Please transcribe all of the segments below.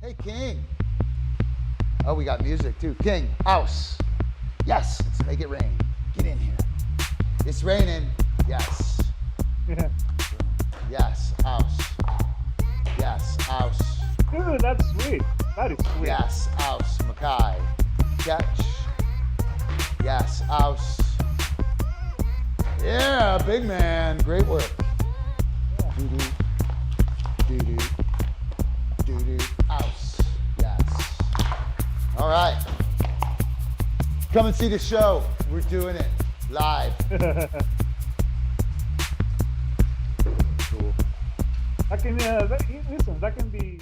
Hey, King. Oh, we got music too. King, house. Yes, let's make it rain. Get in here. It's raining. Yes. Yes, house. Yes, house. Dude, that's sweet. That is sweet. Yes, house. Mackay. Sketch. Yes, house. Yeah, big man. Great work. Yeah. Doo-doo. Doo-doo. Doo-doo. House. Yes. All right. Come and see the show. We're doing it live. Cool. That can, listen, that can be...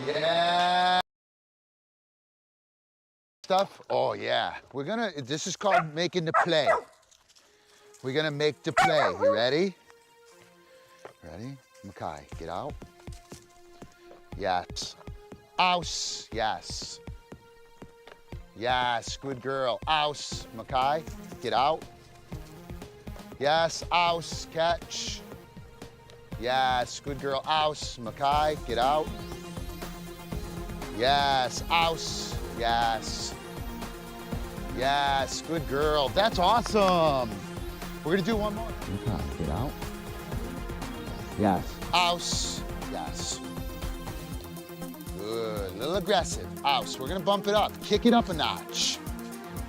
Yeah. Stuff. Oh yeah. This is called making the play. We're gonna make the play. You ready? Ready? Mackay, get out. Yes. Ouse. Yes. Yes, good girl. Ouse. Mackay, get out. Yes, ouse. Catch. Yes, good girl. Ouse. Mackay, get out. Yes, ouse. Yes. Yes, good girl. That's awesome. We're gonna do one more. Okay, get out. Yes. Ouse. Yes. Good. A little aggressive. Ouse. We're gonna bump it up. Kick it up a notch.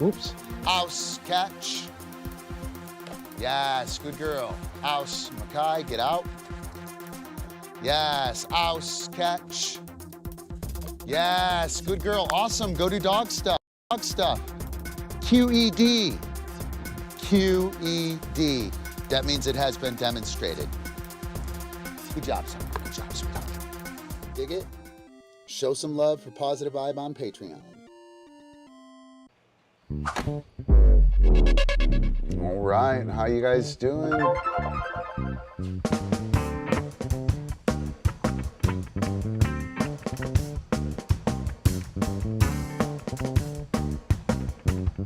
Oops. Ouse. Catch. Yes, good girl. Ouse. Mackay, get out. Yes. Ouse. Catch. Yes, good girl. Awesome. Go do dog stuff. Dog stuff. QED. QED. That means it has been demonstrated. Good job, son. Good job, sweetheart. Dig it? Show some love for Pawsitive Vybe on Patreon. All right, how you guys doing?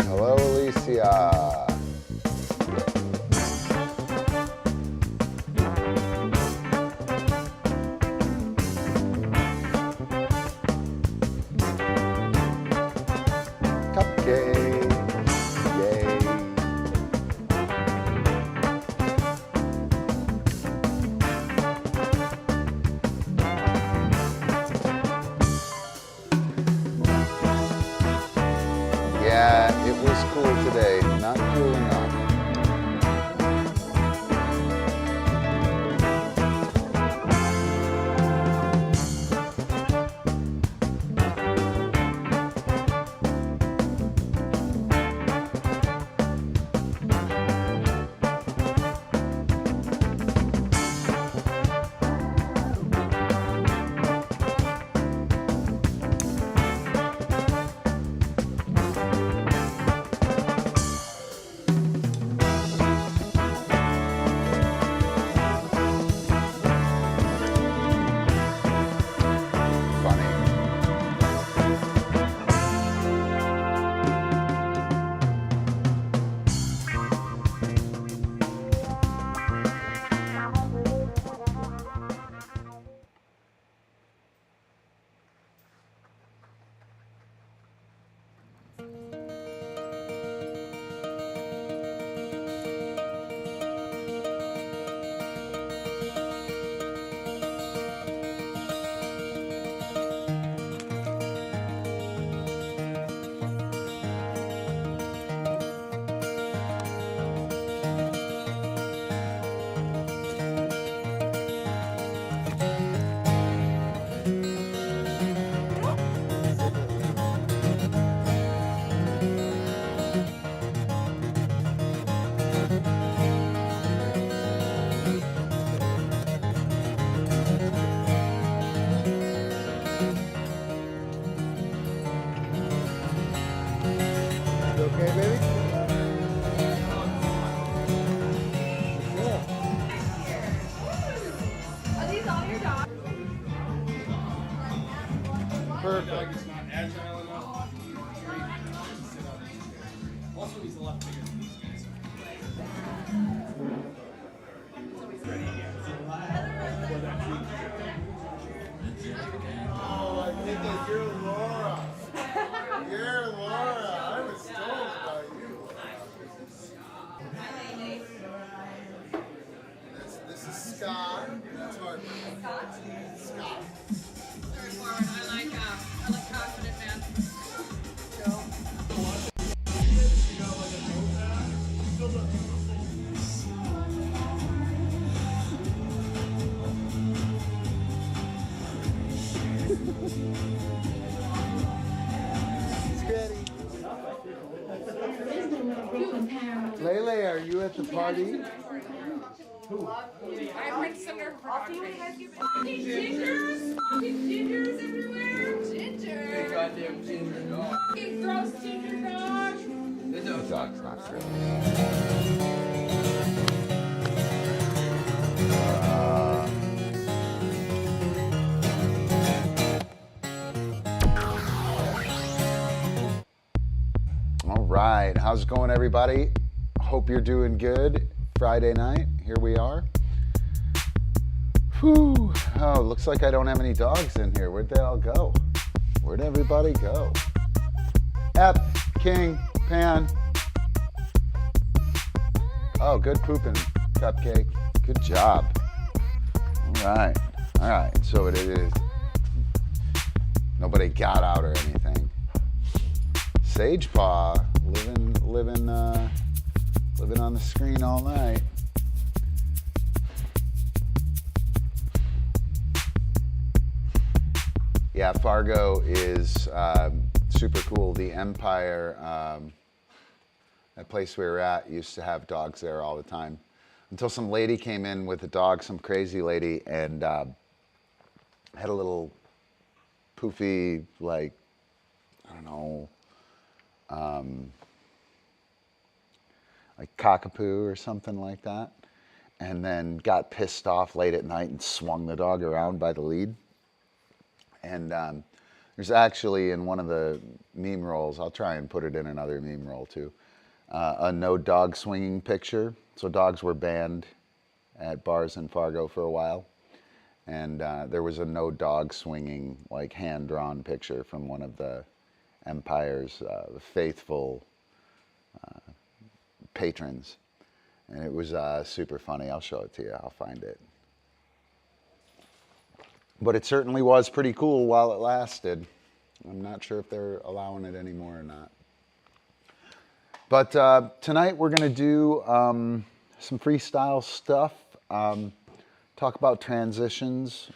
Hello, Alicia. Cupcake. Yay. Yeah, it was cool today. Not cool enough. Perfect. Dog is not agile enough. Sit on these guys. Also, he's a lot bigger than these guys. Oh, I think that you're Laura. You're Laura. I was told by you. This is Scott. That's our Scott. Very forward. I like confident man. Lele, are you at the party? I went somewhere for fucking gingers! Fucking gingers everywhere! Ginger! Goddamn ginger dog. Fucking gross ginger dog! The dog's not real. All right, how's it going, everybody? Hope you're doing good. Friday night, here we are. Whew. Oh, looks like I don't have any dogs in here. Where'd they all go? Where'd everybody go? Ep, King, Pan. Oh, good pooping, Cupcake. Good job. All right. So it is. Nobody got out or anything. Sage Paw, living on the screen all night. Yeah, Fargo is super cool. The Empire, that place we were at, used to have dogs there all the time. Until some lady came in with a dog, some crazy lady, and had a little poofy, like, I don't know, like cockapoo or something like that. And then got pissed off late at night and swung the dog around by the lead. And there's actually in one of the meme rolls, I'll try and put it in another meme roll too, a no dog swinging picture. So dogs were banned at bars in Fargo for a while. And there was a no dog swinging, like hand-drawn picture from one of the Empire's faithful patrons. And it was super funny. I'll show it to you. I'll find it. But it certainly was pretty cool while it lasted. I'm not sure if they're allowing it anymore or not. But tonight we're going to do some freestyle stuff, talk about transitions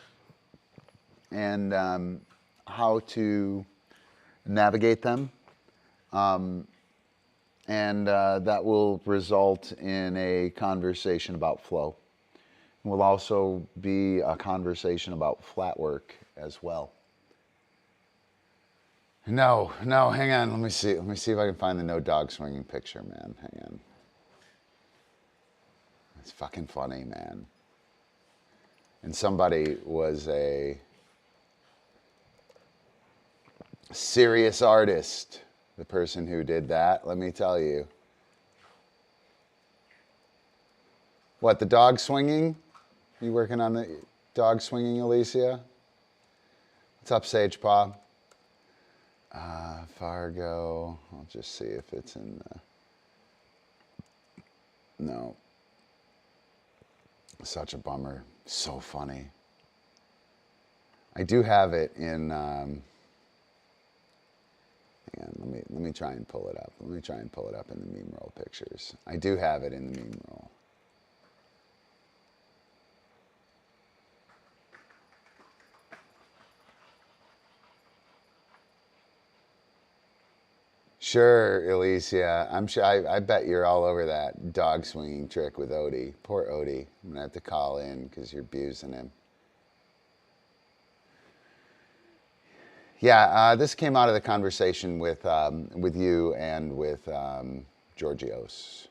and how to navigate them. And that will result in a conversation about flow. Will also be a conversation about flat work as well. No, hang on. Let me see if I can find the no dog swinging picture, man. Hang on. It's fucking funny, man. And somebody was a serious artist, the person who did that, let me tell you. What, the dog swinging? You working on the dog swinging, Alicia? What's up, Sage Paw? Fargo. I'll just see if it's in the... No. Such a bummer. So funny. I do have it in... Hang on, let me try and pull it up. Let me try and pull it up in the meme roll pictures. I do have it in the meme roll. Sure, Alicia. I'm sure. I bet you're all over that dog swinging trick with Odie. Poor Odie. I'm gonna have to call in because you're abusing him. Yeah, this came out of the conversation with you and with Georgios.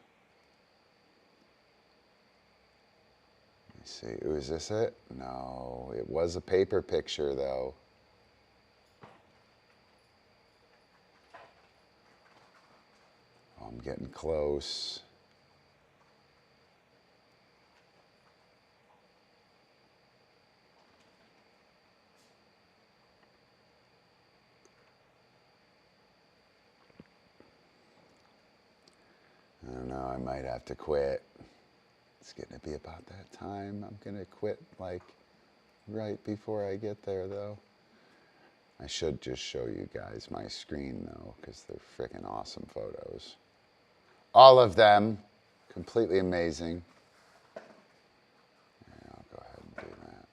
Let me see. Was this it? No, it was a paper picture though. getting close. I don't know, I might have to quit. It's getting to be about that time. I'm gonna quit like right before I get there though. I should just show you guys my screen though, because they're freaking awesome photos. All of them, completely amazing. Yeah, I'll go ahead and do that.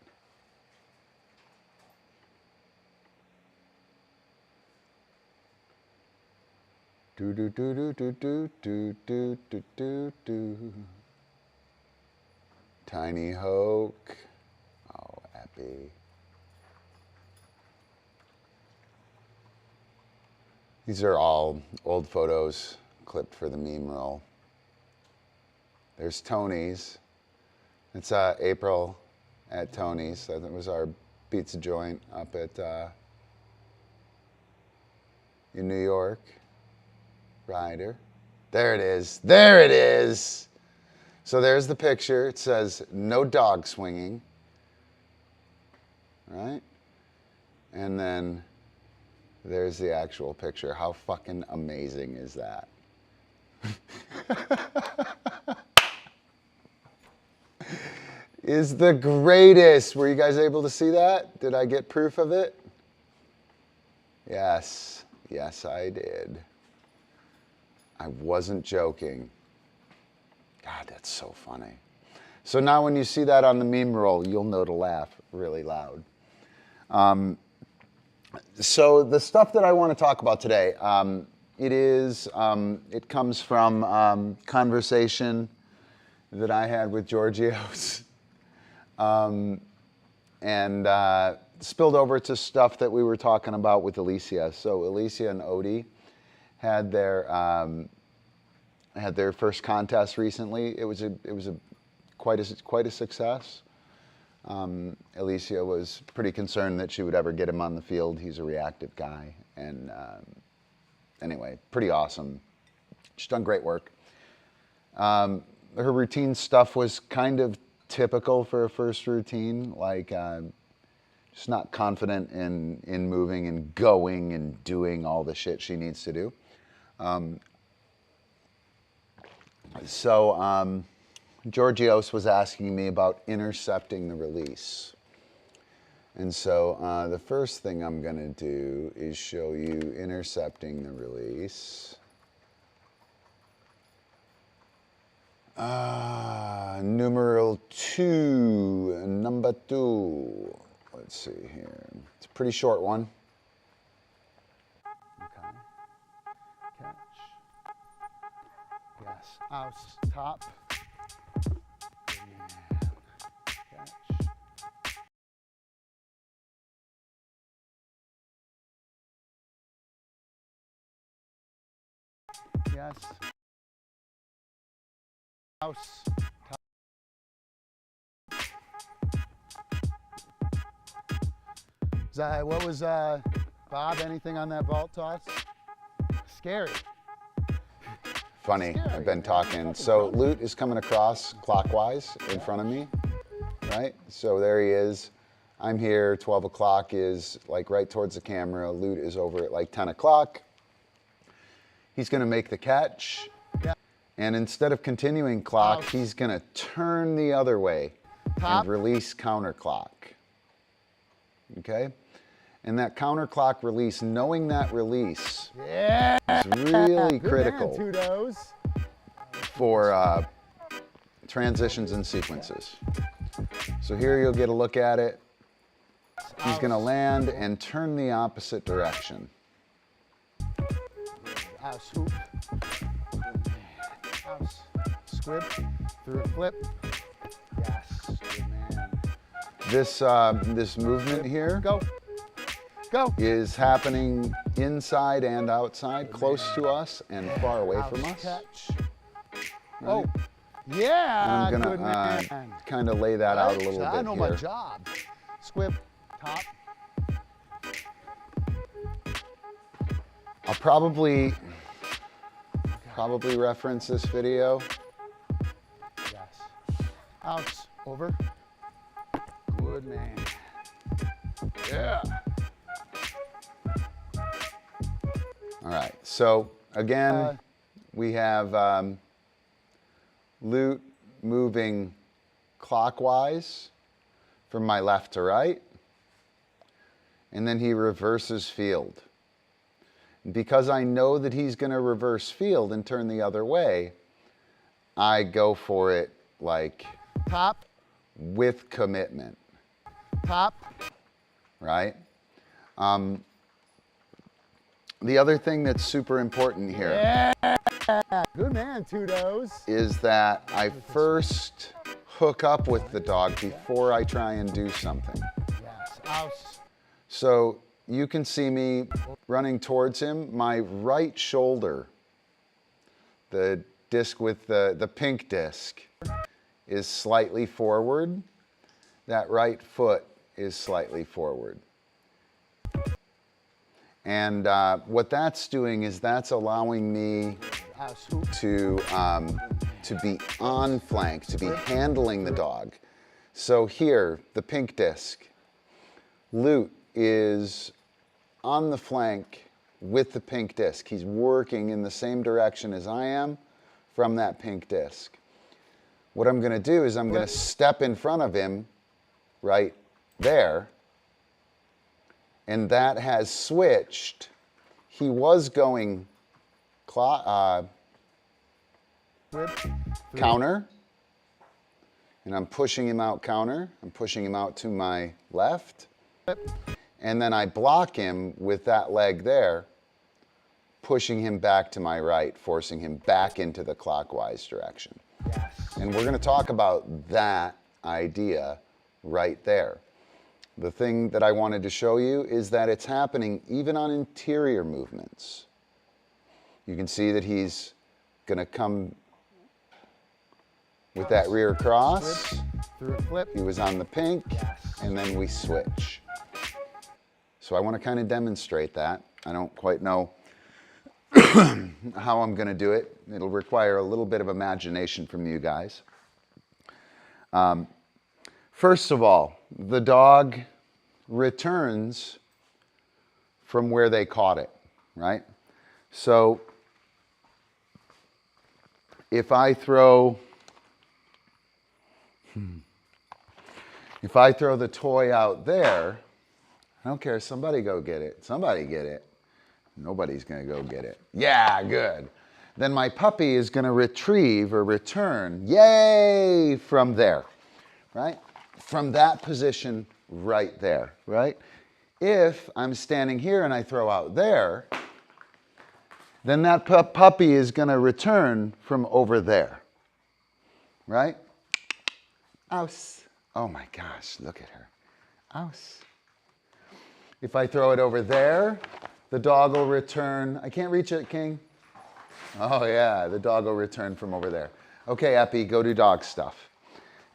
Do do do do do do do do do do do. Tiny Hoke. Oh, Epi. These are all old photos clipped for the meme roll. There's Tony's. It's April at Tony's. That was our pizza joint up at in New York. Ryder. There it is. There it is. So there's the picture. It says no dog swinging. Right? And then there's the actual picture. How fucking amazing is that? Is the greatest. Were you guys able to see that? Did I get proof of it? Yes. Yes, I did. I wasn't joking. God, that's so funny. So now when you see that on the meme roll, you'll know to laugh really loud. So the stuff that I want to talk about today, it comes from conversation that I had with Georgios and spilled over to stuff that we were talking about with Alicia. So Alicia and Odie had their first contest recently. It was quite a success. Alicia was pretty concerned that she would ever get him on the field. He's a reactive guy, and anyway, pretty awesome. She's done great work. Her routine stuff was kind of typical for a first routine, like just not confident in moving and going and doing all the shit she needs to do. Georgios was asking me about intercepting the release. And so the first thing I'm going to do is show you intercepting the release. Numeral 2, number 2. Let's see here. It's a pretty short one. Okay. Catch. Yes. House. Top. Catch. Yes. House. Top. What was Bob? Anything on that vault toss? Scary. Funny. Scary. I've been talking. So Loot is coming across clockwise in front of me, right? So there he is. I'm here. 12 o'clock is like right towards the camera. Loot is over at like 10 o'clock. He's going to make the catch. Yeah. And instead of continuing clock, he's going to turn the other way and release counter clock. Okay? And that counter clock release, knowing that release is really critical for transitions and sequences. So here you'll get a look at it. He's going to land and turn the opposite direction. House hoop. House. Squib. Through a flip. Yes. Good man. This movement here is happening inside and outside, close to us and far away from us. Catch. Right? Oh, yeah. I'm gonna kind of lay that out a little bit here. I know my job. Squib. Top. I'll probably, God, probably reference this video. Yes. Out, over. Good man. Yeah. All right, so again, we have Lute moving clockwise from my left to right, and then he reverses field. And because I know that he's going to reverse field and turn the other way, I go for it like top with commitment. Top, right? The other thing that's super important here, Good man, Tudos. is that I first hook up with the dog before I try and do something. Yes. Out. So you can see me running towards him. My right shoulder, the disc with the pink disc, is slightly forward. That right foot is slightly forward. And what that's doing is that's allowing me to be on flank, to be handling the dog. So here, the pink disc, Lute is on the flank with the pink disc. He's working in the same direction as I am from that pink disc. What I'm going to do is I'm going to step in front of him right there, and that has switched. He was going counter, and I'm pushing him out counter. I'm pushing him out to my left, and then I block him with that leg there, pushing him back to my right, forcing him back into the clockwise direction. Yes. And we're going to talk about that idea right there. The thing that I wanted to show you is that it's happening even on interior movements. You can see that he's going to come with that rear cross. Through a flip. He was on the pink, Yes. and then we switch. So I want to kind of demonstrate that. I don't quite know how I'm going to do it. It'll require a little bit of imagination from you guys. First of all, the dog returns from where they caught it, right? So if I throw the toy out there, I don't care, somebody go get it. Somebody get it. Nobody's going to go get it. Yeah, good. Then my puppy is going to retrieve or return, yay, from there, right? From that position right there, right? If I'm standing here and I throw out there, then that puppy is going to return from over there, right? Ouse. Oh my gosh, look at her. Ouse. If I throw it over there, the dog will return. I can't reach it, King. Oh yeah, the dog will return from over there. Okay, Epi, go do dog stuff.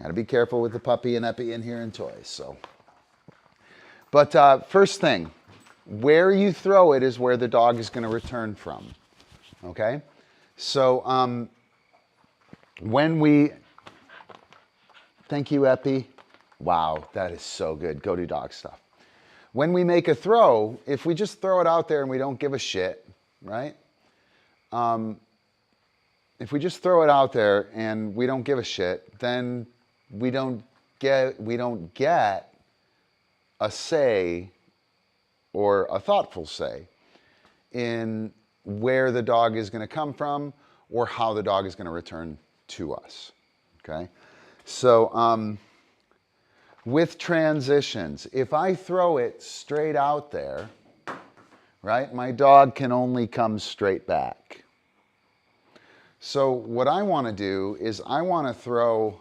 Gotta be careful with the puppy and Epi in here and toys, so. But first thing, where you throw it is where the dog is gonna return from, okay? So when we, thank you, Epi. Wow, that is so good. Go do dog stuff. When we make a throw, if we just throw it out there and we don't give a shit, right? If we just throw it out there and we don't give a shit, then we don't get a say or a thoughtful say in where the dog is going to come from or how the dog is going to return to us. Okay, so with transitions, if I throw it straight out there, right, my dog can only come straight back. So what I want to do is I want to throw,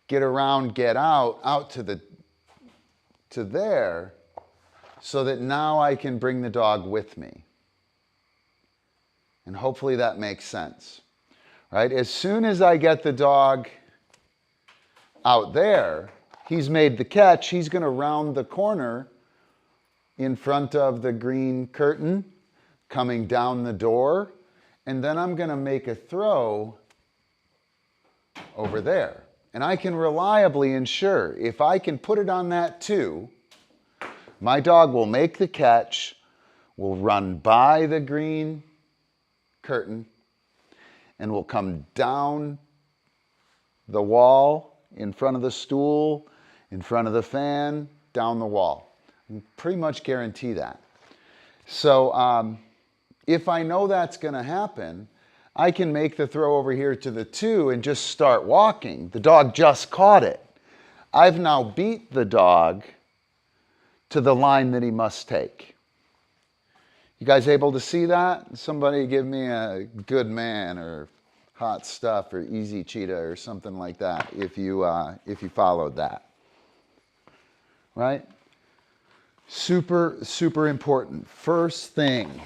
get around, get out to there, so that now I can bring the dog with me. And hopefully that makes sense, right? As soon as I get the dog out there, he's made the catch, he's going to round the corner in front of the green curtain, coming down the door, and then I'm going to make a throw over there. And I can reliably ensure if I can put it on that 2, my dog will make the catch, will run by the green curtain, and will come down the wall, in front of the stool, in front of the fan, down the wall. I can pretty much guarantee that. So if I know that's going to happen, I can make the throw over here to the 2 and just start walking. The dog just caught it. I've now beat the dog to the line that he must take. You guys able to see that? Somebody give me a good man or hot stuff or easy cheetah or something like that if you followed that. Right? Super, super important. First thing,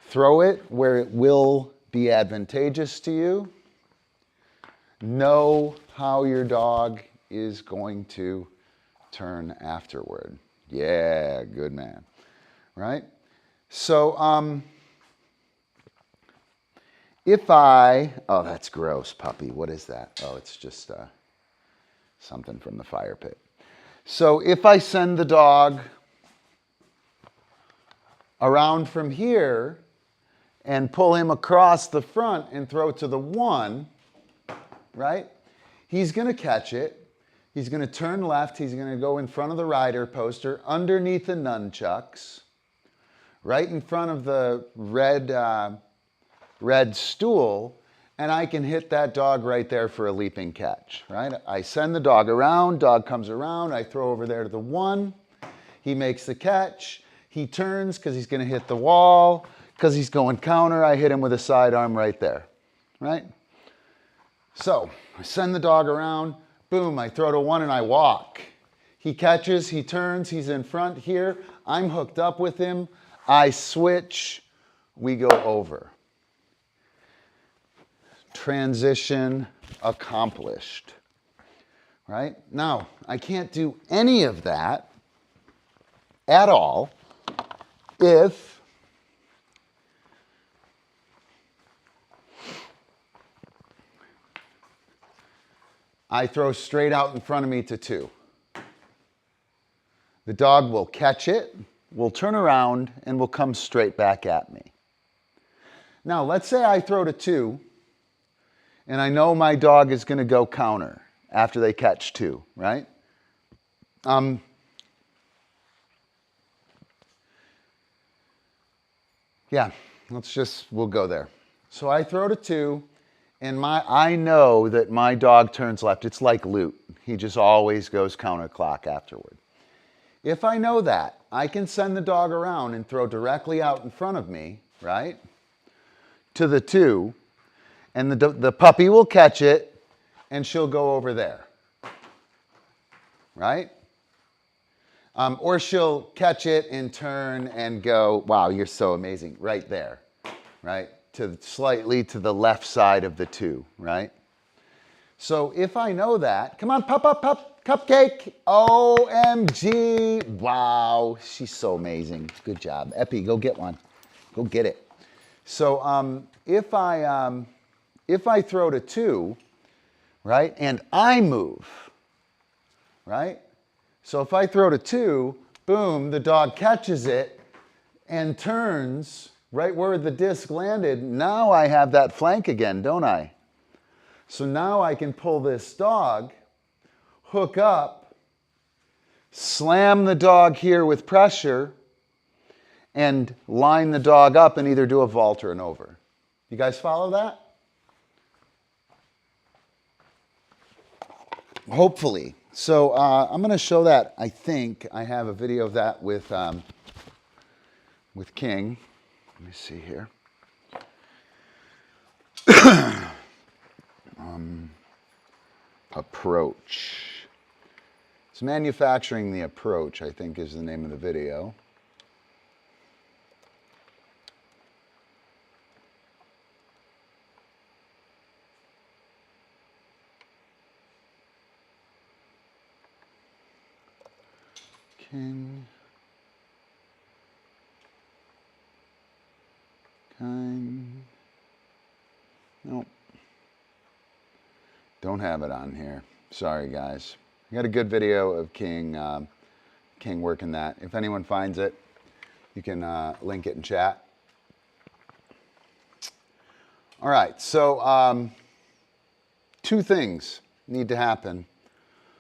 throw it where it will be advantageous to you. Know how your dog is going to turn afterward. Yeah, good man. Right? So, oh, that's gross, puppy. What is that? Oh, it's just something from the fire pit. So if I send the dog around from here and pull him across the front and throw to the 1, right? He's going to catch it. He's going to turn left. He's going to go in front of the rider poster, underneath the nunchucks, right in front of the red stool, and I can hit that dog right there for a leaping catch, right? I send the dog around, dog comes around, I throw over there to the 1, he makes the catch, he turns because he's going to hit the wall, because he's going counter, I hit him with a sidearm right there, right? So I send the dog around, boom, I throw to 1 and I walk. He catches, he turns, he's in front here, I'm hooked up with him, I switch, we go over. Transition accomplished, right? Now, I can't do any of that at all if I throw straight out in front of me to 2. The dog will catch it, will turn around, and will come straight back at me. Now, let's say I throw to 2, and I know my dog is going to go counter after they catch 2, right? Yeah, we'll go there. So I throw to 2, and I know that my dog turns left. It's like loot. He just always goes counterclock afterward. If I know that, I can send the dog around and throw directly out in front of me, right, to the 2, and the puppy will catch it, and she'll go over there, right? Or she'll catch it and turn and go, wow, you're so amazing, right there, right? Slightly to the left side of the 2, right? So if I know that, come on, cupcake, OMG, wow, she's so amazing, good job. Epi, go get one, go get it. So if I throw to 2, right, and I move, right? So if I throw to 2, boom, the dog catches it and turns right where the disc landed. Now I have that flank again, don't I? So now I can pull this dog, hook up, slam the dog here with pressure, and line the dog up and either do a vault or an over. You guys follow that? Hopefully. So I'm going to show that. I think I have a video of that with King. Let me see here. Approach. It's manufacturing the approach, I think, is the name of the video. King. Kind. Don't have it on here. Sorry, guys. I got a good video of King working that. If anyone finds it, you can link it in chat. All right, so two things need to happen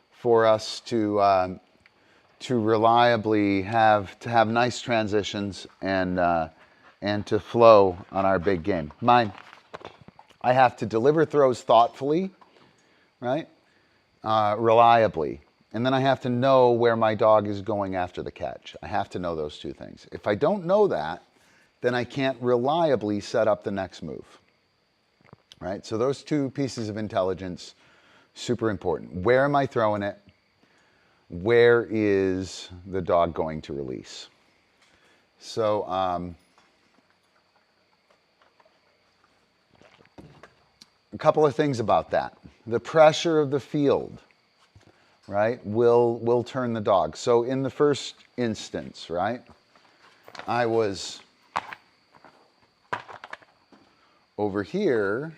for us to reliably have nice transitions and to flow on our big game. Mine, I have to deliver throws thoughtfully, right? Reliably. And then I have to know where my dog is going after the catch. I have to know those two things. If I don't know that, then I can't reliably set up the next move, right? So those two pieces of intelligence, super important. Where am I throwing it? Where is the dog going to release? So, a couple of things about that. The pressure of the field, right, will turn the dog. So in the first instance, right, I was over here,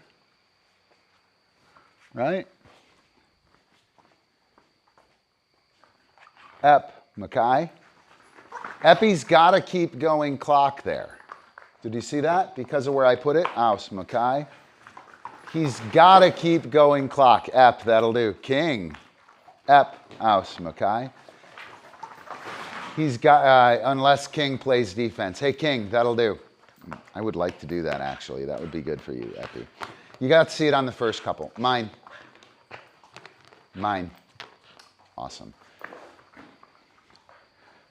right? Mackay. Epi's got to keep going clock there. Did you see that? Because of where I put it? Aus, Mackay. He's got to keep going clock. That'll do. King. Aus, Mackay. He's got, unless King plays defense. Hey, King, that'll do. I would like to do that, actually. That would be good for you, Epi. You got to see it on the first couple. Mine. Awesome.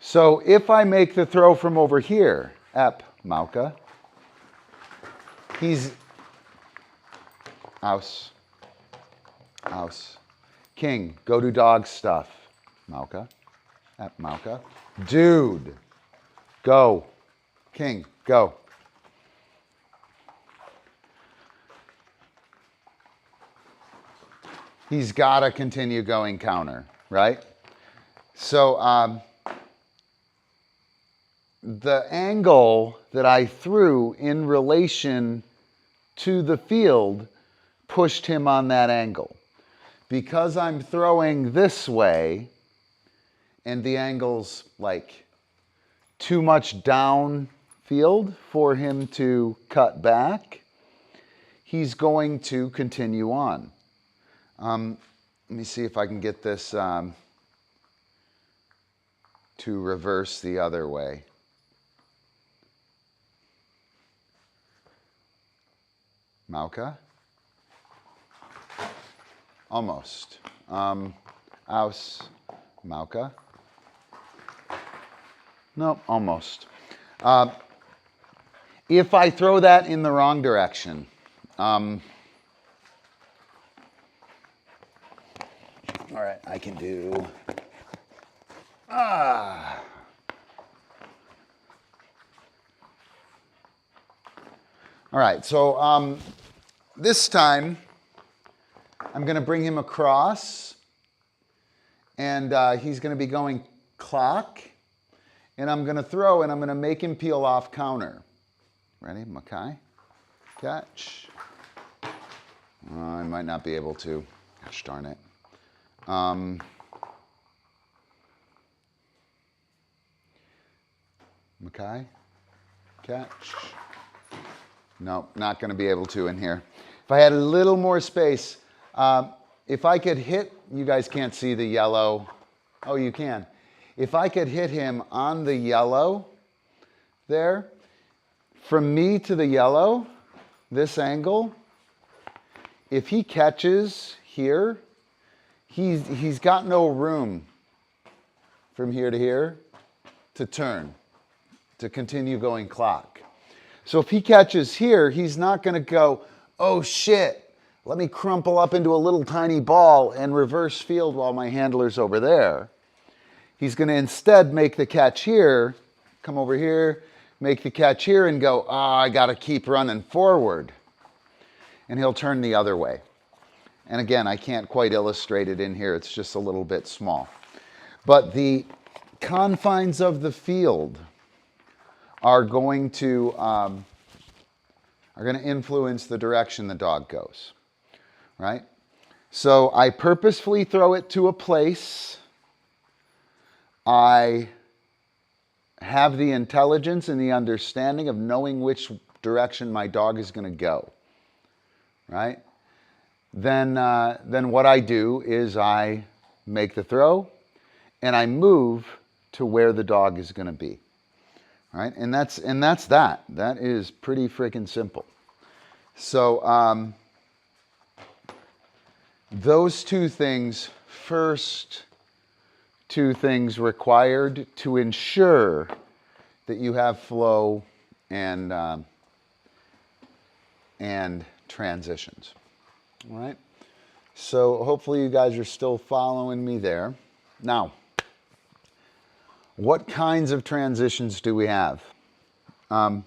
So if I make the throw from over here, Mauka, he's Aus. King, go do dog stuff. Mauka. Mauka. Dude. Go. King, go. He's got to continue going counter, right? So the angle that I threw in relation to the field pushed him on that angle. Because I'm throwing this way and the angle's like too much down field for him to cut back, he's going to continue on. Let me see if I can get this to reverse the other way. Mauka. Almost. Aus. Mauka. Nope, almost. If I throw that in the wrong direction, all right, I can do. All right, so this time I'm going to bring him across, and he's going to be going clock, and I'm going to throw, and I'm going to make him peel off counter. Ready, Mackay? Catch. I might not be able to. Gosh darn it. Mackay? Catch. No, not going to be able to in here. If I had a little more space, if I could hit, you guys can't see the yellow. Oh, you can. If I could hit him on the yellow there, from me to the yellow, this angle, if he catches here, he's got no room from here to here to turn, to continue going clock. So if he catches here, he's not going to go, oh shit, let me crumple up into a little tiny ball and reverse field while my handler's over there. He's going to instead make the catch here, come over here, make the catch here and go, I got to keep running forward. And he'll turn the other way. And again, I can't quite illustrate it in here. It's just a little bit small. But the confines of the field are going to influence the direction the dog goes, right? So I purposefully throw it to a place. I have the intelligence and the understanding of knowing which direction my dog is going to go, right? Then what I do is I make the throw and I move to where the dog is going to be, right? And that's that. That is pretty freaking simple. So those two things, first two things required to ensure that you have flow and transitions. All right. So hopefully you guys are still following me there. Now, what kinds of transitions do we have? The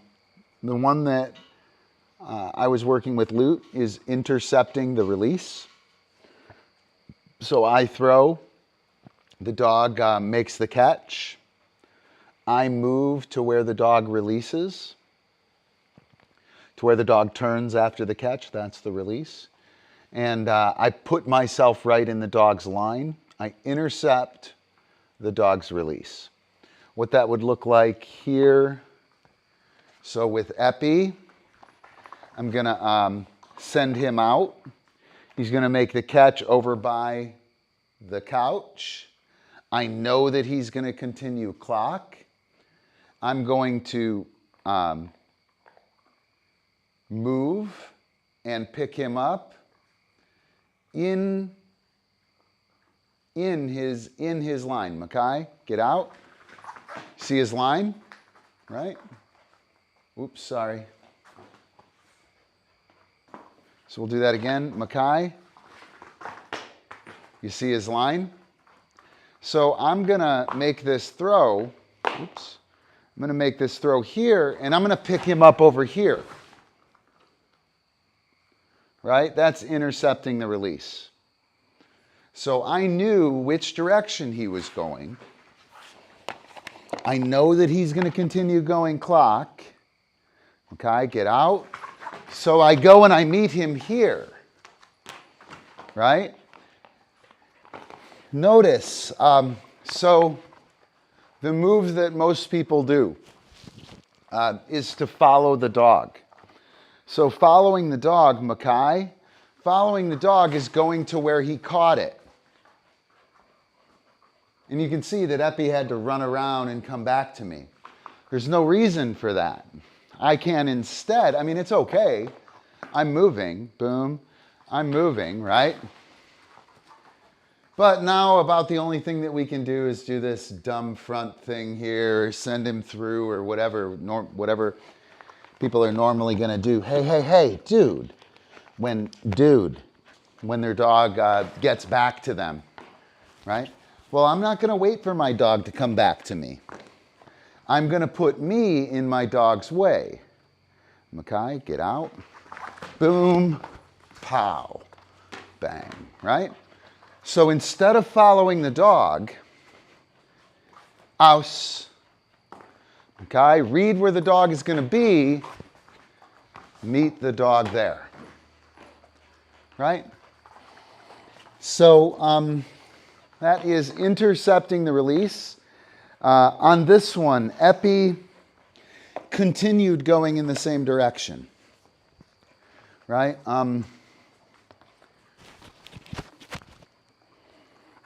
one that I was working with Lute is intercepting the release. So I throw, the dog makes the catch. I move to where the dog releases, to where the dog turns after the catch. That's the release. And I put myself right in the dog's line. I intercept the dog's release. What that would look like here. So with Epi, I'm going to send him out. He's going to make the catch over by the couch. I know that he's going to continue clock. I'm going to move and pick him up in his line. Makai, get out. See his line, right? Oops, sorry. So we'll do that again. Makai, you see his line? So I'm going to make this throw. Oops. I'm going to make this throw here, and I'm going to pick him up over here. Right? That's intercepting the release. So I knew which direction he was going. I know that he's going to continue going clock. Okay, get out. So I go and I meet him here. Right? Notice, so the move that most people do is to follow the dog. So following the dog, Makai, following the dog is going to where he caught it. And you can see that Epi had to run around and come back to me. There's no reason for that. I can instead, I mean, it's okay. I'm moving, boom, I'm moving, right? But now about the only thing that we can do is do this dumb front thing here, send him through or whatever people are normally going to do. Hey, dude. When their dog gets back to them, right? Well, I'm not going to wait for my dog to come back to me. I'm going to put me in my dog's way. Makai, get out. Boom, pow, bang, right? So instead of following the dog, aus, okay, read where the dog is going to be, meet the dog there, right? So that is intercepting the release. On this one, Epi continued going in the same direction, right?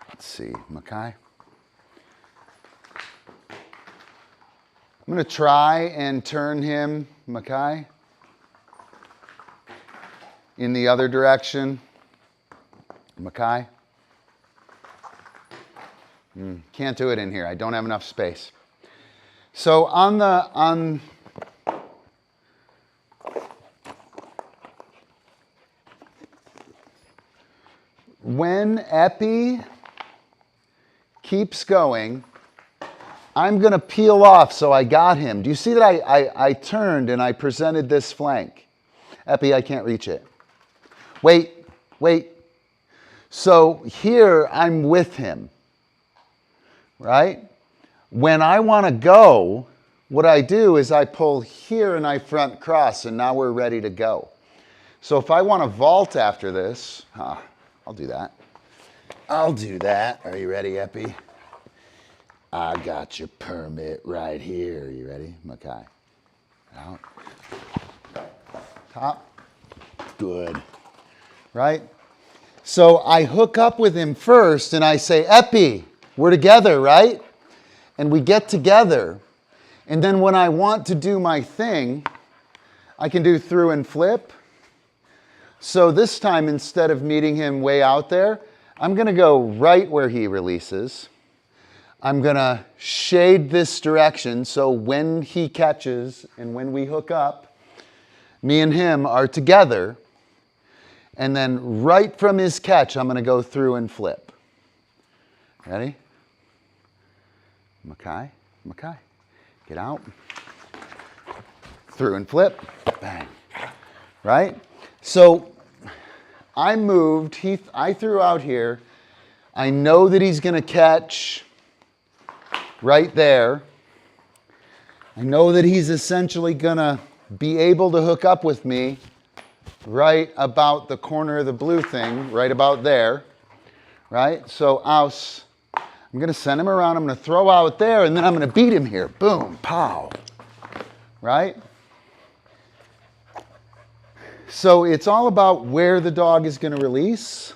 Let's see, Makai. I'm going to try and turn him, Makai, in the other direction. Makai. Can't do it in here. I don't have enough space. So when Epi keeps going, I'm going to peel off so I got him. Do you see that I turned and I presented this flank? Epi, I can't reach it. Wait. So here I'm with him, right? When I want to go, what I do is I pull here and I front cross, and now we're ready to go. So if I want to vault after this, I'll do that. I'll do that. Are you ready, Epi? I got your permit right here. You ready? Okay. Out. Top. Good. Right? So I hook up with him first and I say, Epi, we're together, right? And we get together. And then when I want to do my thing, I can do through and flip. So this time, instead of meeting him way out there, I'm going to go right where he releases. I'm going to shade this direction so when he catches and when we hook up, me and him are together. And then right from his catch, I'm going to go through and flip. Ready? Makai, Makai. Get out. Through and flip. Bang. Right? So I moved. I threw out here. I know that he's going to catch right there. I know that he's essentially going to be able to hook up with me right about the corner of the blue thing, right about there. Right? So Aus, I'm going to send him around. I'm going to throw out there, and then I'm going to beat him here. Boom. Pow. Right? So it's all about where the dog is going to release.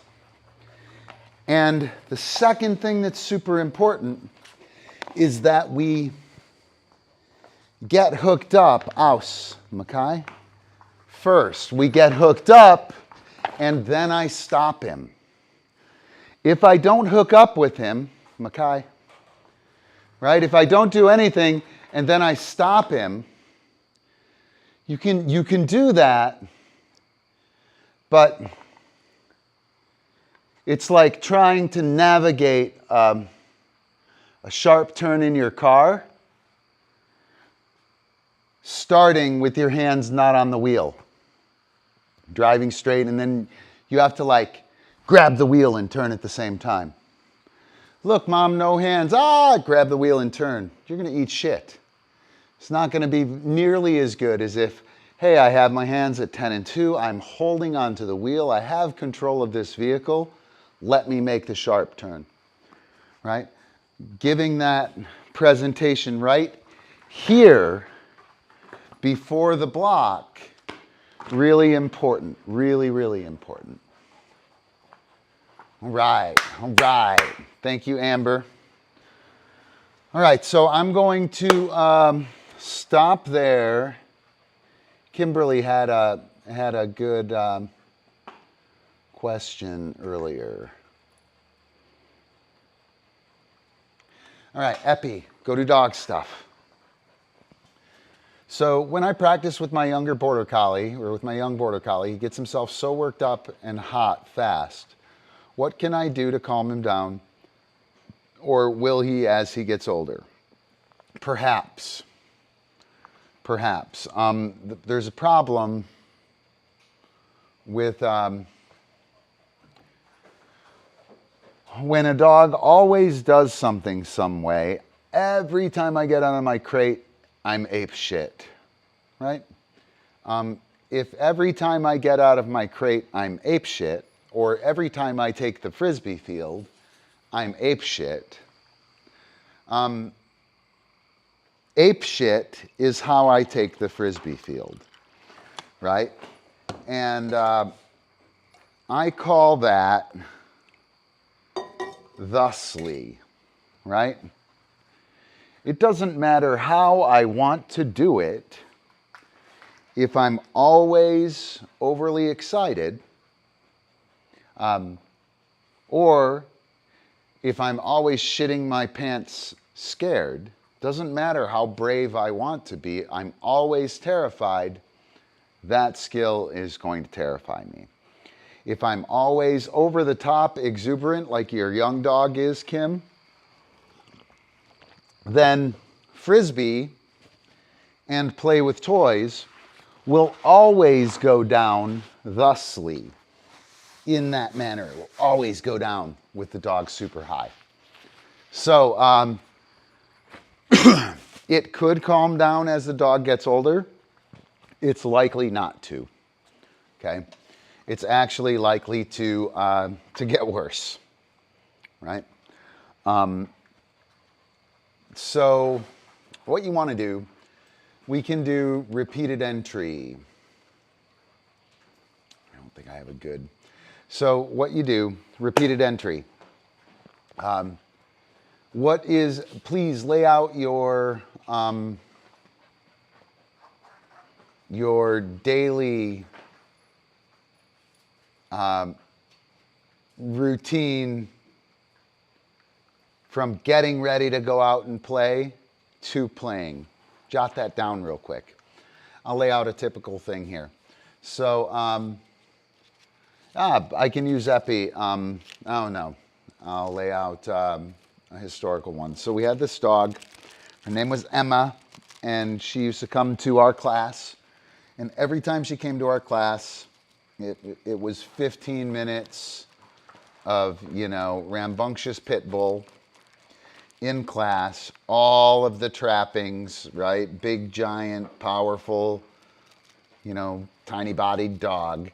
And the second thing that's super important is that we get hooked up. Aus, Makai. First, we get hooked up, and then I stop him. If I don't hook up with him, Makai, right? If I don't do anything and then I stop him, you can do that, but it's like trying to navigate a sharp turn in your car, starting with your hands not on the wheel, driving straight, and then you have to like grab the wheel and turn at the same time. Look, Mom, no hands. Grab the wheel and turn. You're going to eat shit. It's not going to be nearly as good as if, hey, I have my hands at 10 and 2. I'm holding onto the wheel. I have control of this vehicle. Let me make the sharp turn. Right? Giving that presentation right here before the block, really important. Really, really important. All right. Thank you, Amber. All right, so I'm going to stop there. Kimberly had a good question earlier. All right, Epi, go do dog stuff. So when I practice with my younger border collie, or with my young border collie, he gets himself so worked up and hot fast. What can I do to calm him down? Or will he as he gets older? Perhaps. There's a problem with when a dog always does something some way. Every time I get out of my crate, I'm ape shit, right? If every time I get out of my crate, I'm ape shit, or every time I take the Frisbee field, I'm ape shit. Ape shit is how I take the Frisbee field, right? And I call that thusly, right? It doesn't matter how I want to do it. If I'm always overly excited, or if I'm always shitting my pants scared, doesn't matter how brave I want to be, I'm always terrified, that skill is going to terrify me. If I'm always over the top exuberant like your young dog is, Kim, then Frisbee and play with toys will always go down thusly. In that manner, it will always go down with the dog super high. So it could calm down as the dog gets older. It's likely not to, okay? it's actually likely to get worse, right? So what you want to do, we can do repeated entry. I don't think I have a good. So what you do, repeated entry. Please lay out your daily routine from getting ready to go out and play to playing. Jot that down real quick. I'll lay out a typical thing here. So, I can use Epi. Oh no, I'll lay out a historical one. So we had this dog. Her name was Emma, and she used to come to our class. And every time she came to our class, it was 15 minutes of, rambunctious pit bull in class, all of the trappings, right? Big, giant, powerful, tiny bodied dog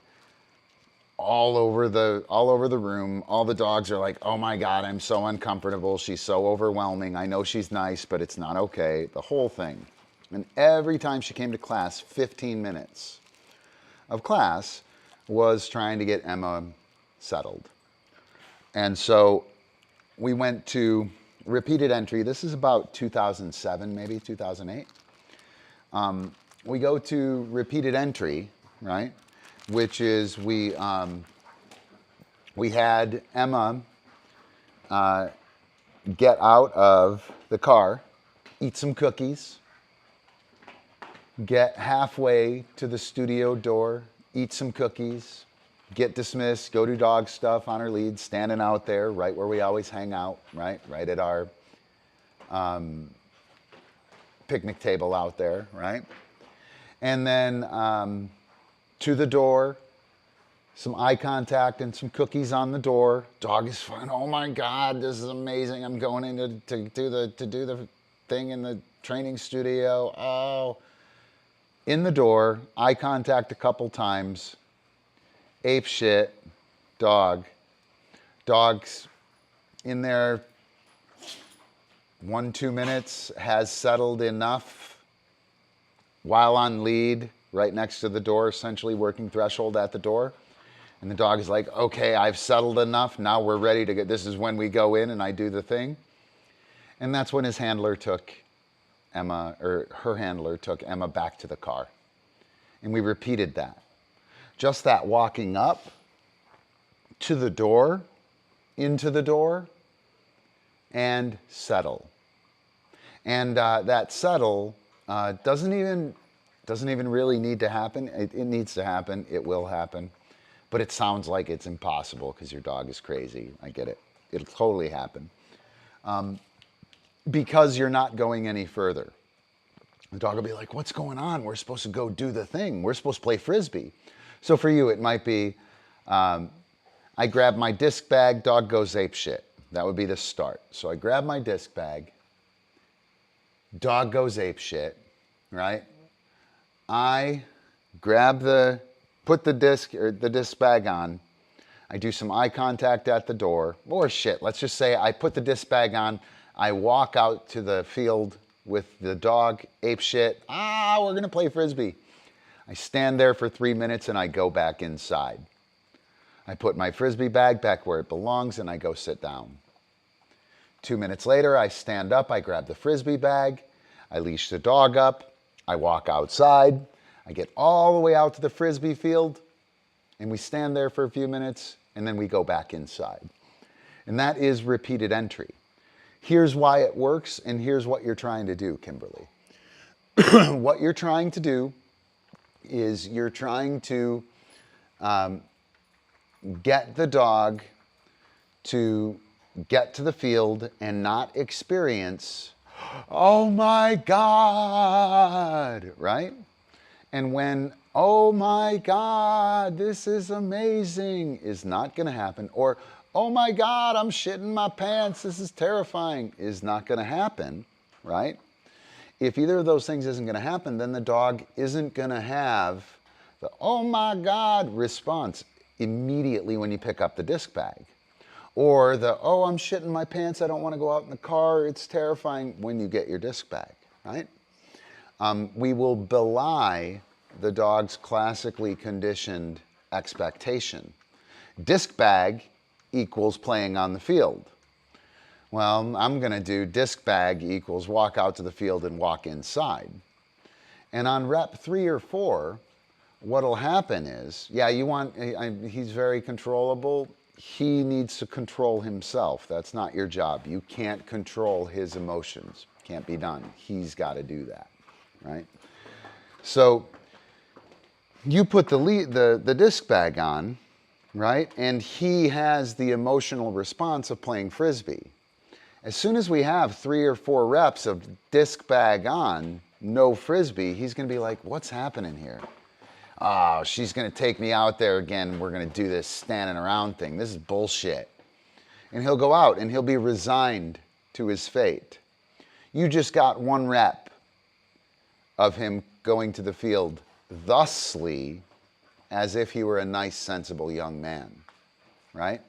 all over the room. All the dogs are like, oh my God, I'm so uncomfortable. She's so overwhelming. I know she's nice, but it's not okay. The whole thing. And every time she came to class, 15 minutes of class was trying to get Emma settled. And so we went to repeated entry. This is about 2007, maybe 2008. We go to repeated entry, right? Which is we had Emma get out of the car, eat some cookies, get halfway to the studio door, eat some cookies, get dismissed, go do dog stuff on her lead, standing out there right where we always hang out, right at our picnic table out there, right? And then to the door, some eye contact and some cookies on the door. Dog is fine. Oh my God, this is amazing. I'm going in to do the thing in the training studio. Oh, in the door, eye contact a couple times. Ape shit, dog. Dog's in there 1-2 minutes, has settled enough while on lead, right next to the door, essentially working threshold at the door. And the dog is like, okay, I've settled enough. Now we're ready to get, this is when we go in and I do the thing. And that's when his handler took Emma, or her handler took Emma back to the car. And we repeated that. Just that walking up to the door, into the door, and settle. And that settle doesn't even really need to happen. It needs to happen. It will happen. But it sounds like it's impossible because your dog is crazy. I get it. It'll totally happen. Because you're not going any further. The dog will be like, what's going on? We're supposed to go do the thing. We're supposed to play Frisbee. So for you, it might be, I grab my disc bag, dog goes ape shit. That would be the start. So I grab my disc bag, dog goes ape shit, right? I grab put the disc bag on. I do some eye contact at the door, or shit, let's just say I put the disc bag on. I walk out to the field with the dog, ape shit. We're gonna play Frisbee. I stand there for 3 minutes and I go back inside. I put my Frisbee bag back where it belongs and I go sit down. 2 minutes later, I stand up, I grab the Frisbee bag, I leash the dog up, I walk outside, I get all the way out to the Frisbee field, and we stand there for a few minutes, and then we go back inside. And that is repeated entry. Here's why it works, and here's what you're trying to do, Kimberly. What you're trying to do is you're trying to get the dog to get to the field and not experience, oh my God, right? And when, oh my God, this is amazing, is not going to happen, or, oh my God, I'm shitting my pants, this is terrifying, is not going to happen, right? If either of those things isn't going to happen, then the dog isn't going to have the, oh my God, response. immediately when you pick up the disc bag. Or the, oh, I'm shitting my pants, I don't want to go out in the car, it's terrifying, when you get your disc bag, right? We will belie the dog's classically conditioned expectation. Disc bag equals playing on the field. Well, I'm going to do disc bag equals walk out to the field and walk inside. And on rep 3 or 4, what'll happen is, yeah, he's very controllable. He needs to control himself. That's not your job. You can't control his emotions. Can't be done. He's got to do that, right? So you put the disc bag on, right? And he has the emotional response of playing Frisbee. As soon as we have 3 or 4 reps of disc bag on, no Frisbee, he's going to be like, what's happening here? Oh, she's going to take me out there again. We're going to do this standing around thing. This is bullshit. And he'll go out and he'll be resigned to his fate. You just got 1 rep of him going to the field thusly, as if he were a nice, sensible young man, right?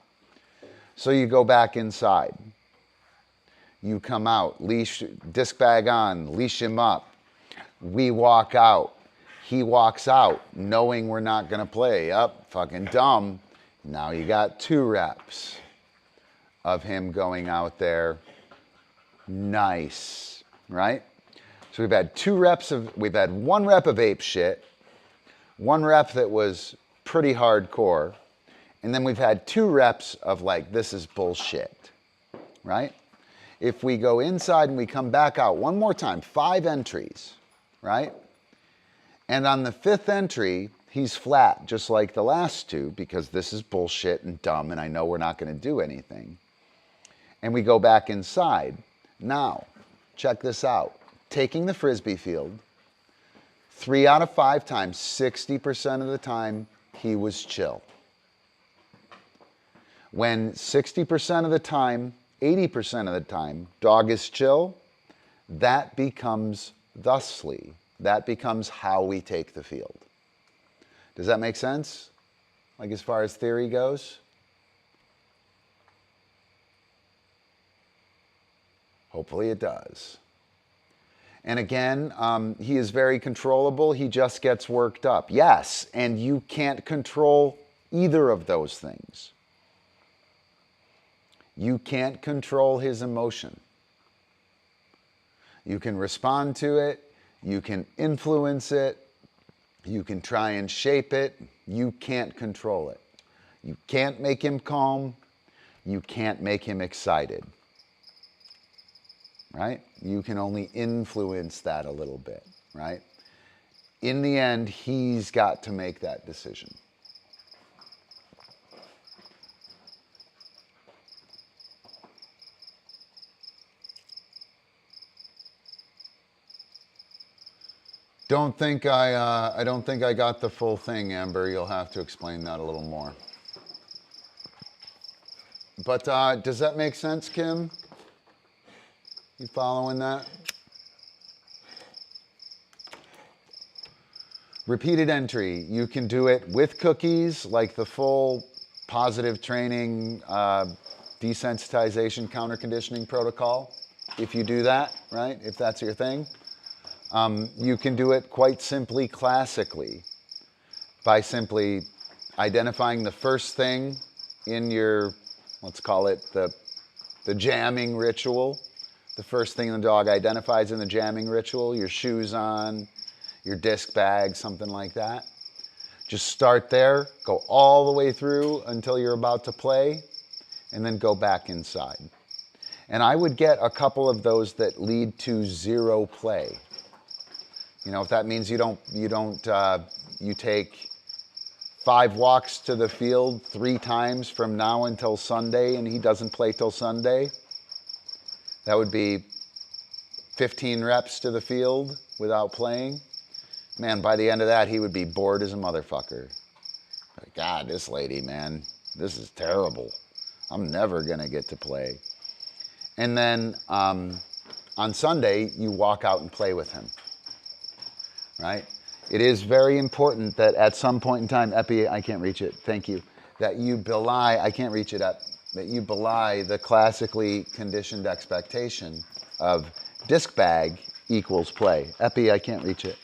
So you go back inside. You come out, leash, disc bag on, leash him up. We walk out. He walks out knowing we're not going to play. Up, fucking dumb. Now you got 2 reps of him going out there. Nice, right? So we've had 1 rep of ape shit, 1 rep that was pretty hardcore, and then we've had 2 reps of like, this is bullshit, right? If we go inside and we come back out 1 more time, 5 entries, right? And on the 5th entry, he's flat, just like the last 2, because this is bullshit and dumb, and I know we're not going to do anything. And we go back inside. Now, check this out. Taking the Frisbee field, 3 out of 5 times, 60% of the time, he was chill. When 60% of the time, 80% of the time, dog is chill, that becomes thusly. That becomes how we take the field. Does that make sense? Like as far as theory goes? Hopefully it does. And again, he is very controllable. He just gets worked up. Yes, and you can't control either of those things. You can't control his emotion. You can respond to it. You can influence it. You can try and shape it. You can't control it. You can't make him calm. You can't make him excited. Right? You can only influence that a little bit, right? In the end, he's got to make that decision. I don't think I got the full thing, Amber. You'll have to explain that a little more. But does that make sense, Kim? You following that? Repeated entry. You can do it with cookies, like the full positive training, desensitization, counter conditioning protocol. If you do that, right? If that's your thing. You can do it quite simply classically by simply identifying the first thing in your, let's call it the jamming ritual. The first thing the dog identifies in the jamming ritual, your shoes on, your disc bag, something like that. Just start there, go all the way through until you're about to play, and then go back inside. And I would get a couple of those that lead to 0 play. You know, if that means you take 5 walks to the field 3 times from now until Sunday, and he doesn't play till Sunday, that would be 15 reps to the field without playing. Man, by the end of that, he would be bored as a motherfucker. God, this lady, man, this is terrible. I'm never going to get to play. And then on Sunday, you walk out and play with him, right? It is very important that at some point in time, Epi, I can't reach it, thank you. that you belie, I can't reach it up, that you belie the classically conditioned expectation of disc bag equals play. Epi, I can't reach it.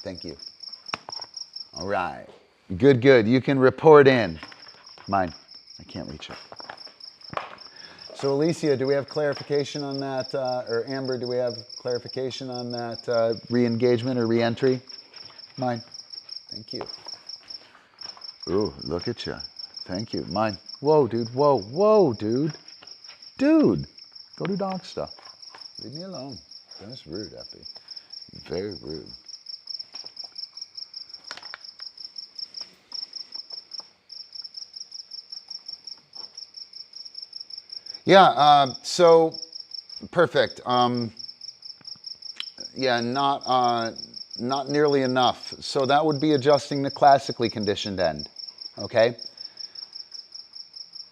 Thank you. All right. Good, good. You can report in. Mine. I can't reach it. So Alicia, do we have clarification on that? Or Amber, do we have clarification on that re-engagement or re-entry? Mine. Thank you. Ooh, look at you. Thank you. Mine. Whoa, dude. Whoa, whoa, dude. Dude, go do dog stuff. Leave me alone. That's rude, Effie. Very rude. Yeah, so perfect. Yeah, not nearly enough. So that would be adjusting the classically conditioned end, okay?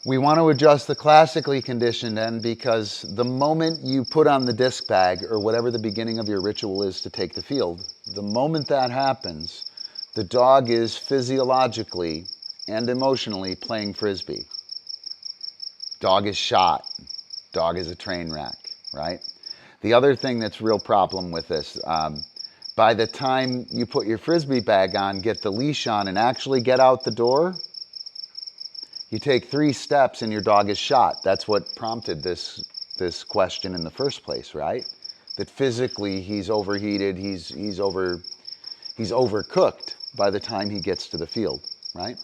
We want to adjust the classically conditioned end because the moment you put on the disc bag or whatever the beginning of your ritual is to take the field, the moment that happens, the dog is physiologically and emotionally playing Frisbee. Dog is shot. Dog is a train wreck, right? The other thing that's a real problem with this, by the time you put your Frisbee bag on, get the leash on, and actually get out the door, you take 3 steps and your dog is shot. That's what prompted this question in the first place, right? That physically he's overheated, he's overcooked by the time he gets to the field, right?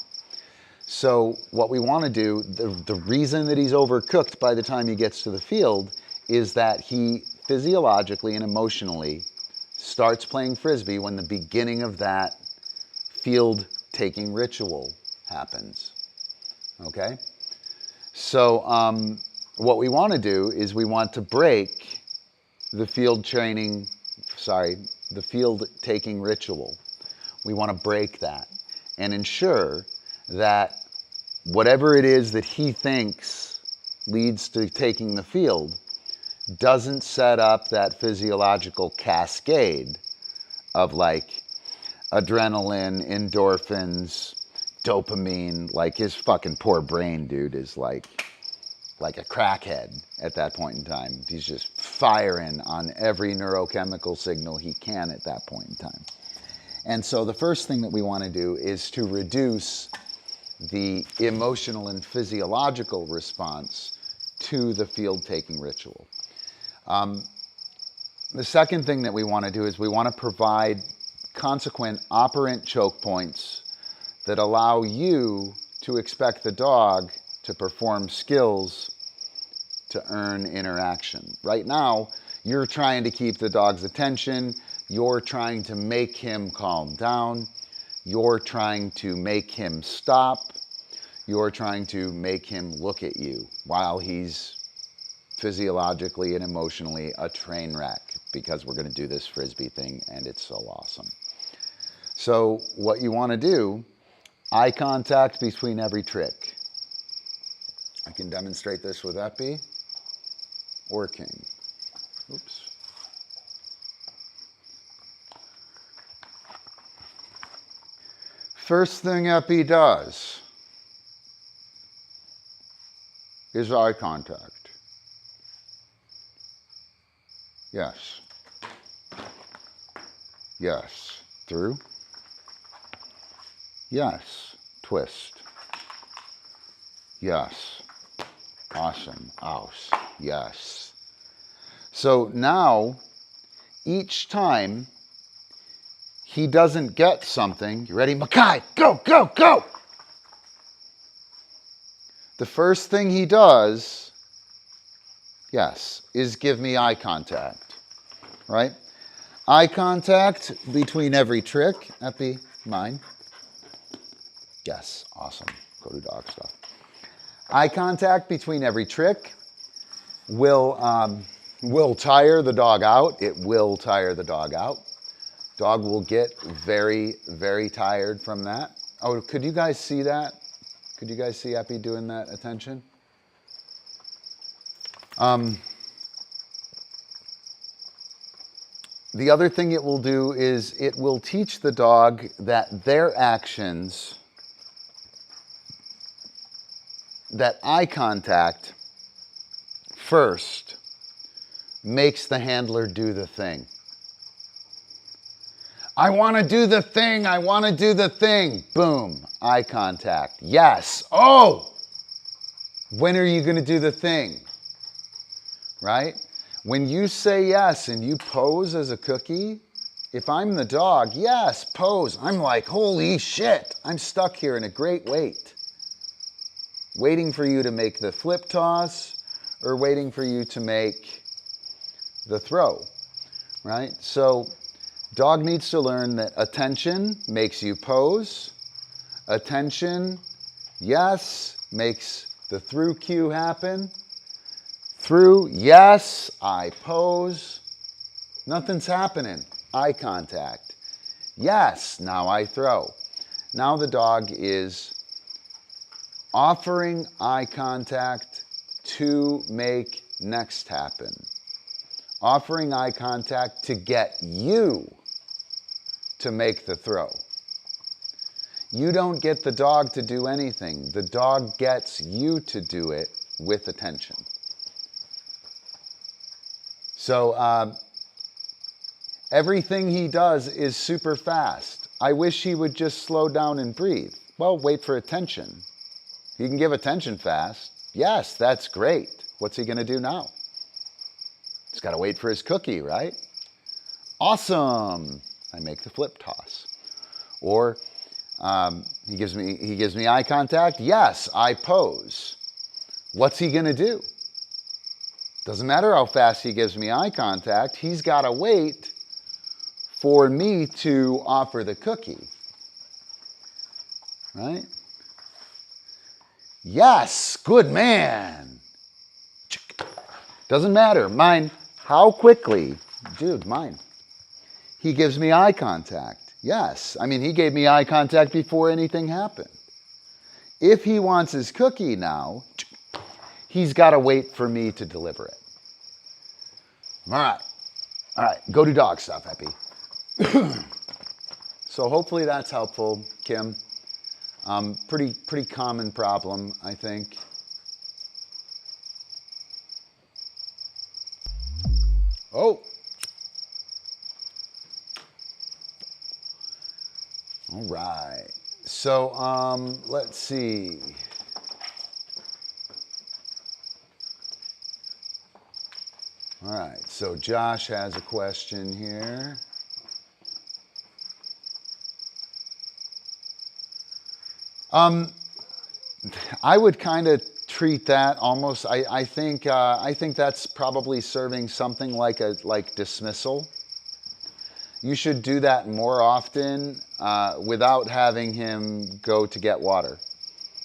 So what we want to do, the reason that he's overcooked by the time he gets to the field is that he physiologically and emotionally starts playing Frisbee when the beginning of that field taking ritual happens. Okay? So what we want to do is we want to break the field taking ritual. We want to break that and ensure that whatever it is that he thinks leads to taking the field doesn't set up that physiological cascade of like adrenaline, endorphins, dopamine. Like his fucking poor brain, dude, is like a crackhead at that point in time. He's just firing on every neurochemical signal he can at that point in time. And so the first thing that we want to do is to reduce the emotional and physiological response to the field-taking ritual. The second thing that we want to do is we want to provide consequent operant choke points that allow you to expect the dog to perform skills to earn interaction. Right now, you're trying to keep the dog's attention, you're trying to make him calm down, you're trying to make him stop, you're trying to make him look at you while he's physiologically and emotionally a train wreck, because we're going to do this Frisbee thing and it's so awesome. So what you want to do, eye contact between every trick. I can demonstrate this with Epi or King. Oops. First thing Epi does is eye contact. Yes. Yes. Through. Yes. Twist. Yes. Awesome. Aus. Yes. So now, each time he doesn't get something, you ready? Makai, go, go, go! The first thing he does, yes, is give me eye contact, right? Eye contact between every trick. Epi, mine. Yes, awesome. Go to dog stuff. Eye contact between every trick will tire the dog out. It will tire the dog out. Dog will get very, very tired from that. Oh, could you guys see that? Could you guys see Epi doing that attention? The other thing it will do is it will teach the dog that their actions that eye contact first makes the handler do the thing. I want to do the thing. I want to do the thing. Boom. Eye contact. Yes. Oh, when are you going to do the thing? Right? When you say yes and you pose as a cookie, if I'm the dog, yes, pose. I'm like, holy shit. I'm stuck here in a great wait. Waiting for you to make the flip toss or waiting for you to make the throw, right? So dog needs to learn that attention makes you pose. Attention, yes, makes the through cue happen. Through, yes, I pose. Nothing's happening. Eye contact. Yes, now I throw. Now the dog is offering eye contact to make next happen. Offering eye contact to get you to make the throw. You don't get the dog to do anything. The dog gets you to do it with attention. So everything he does is super fast. I wish he would just slow down and breathe. Well, wait for attention. He can give attention fast. Yes, that's great. What's he going to do now? He's got to wait for his cookie, right? Awesome. I make the flip toss. Or he gives me eye contact. Yes, I pose. What's he going to do? Doesn't matter how fast he gives me eye contact. He's got to wait for me to offer the cookie. Right? Yes, good man. Doesn't matter. Mine, how quickly, dude, mine. He gives me eye contact. Yes. I mean, he gave me eye contact before anything happened. If he wants his cookie now, he's got to wait for me to deliver it. All right, go do dog stuff, Epi. So hopefully that's helpful, Kim. Pretty common problem, I think. Oh. All right. So let's see. All right. So Josh has a question here. I would kind of treat that almost. I think that's probably serving something like dismissal. You should do that more often without having him go to get water.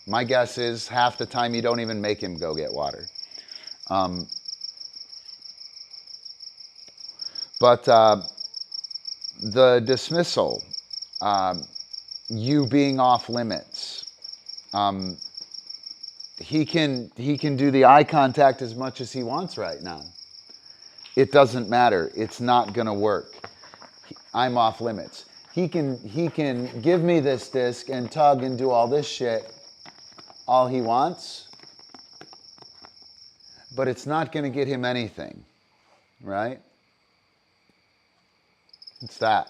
My guess is half the time you don't even make him go get water. But the dismissal, you being off limits, he can do the eye contact as much as he wants right now. It doesn't matter. It's not going to work. I'm off limits. He can give me this disc and tug and do all this shit all he wants, but it's not going to get him anything, right? It's that.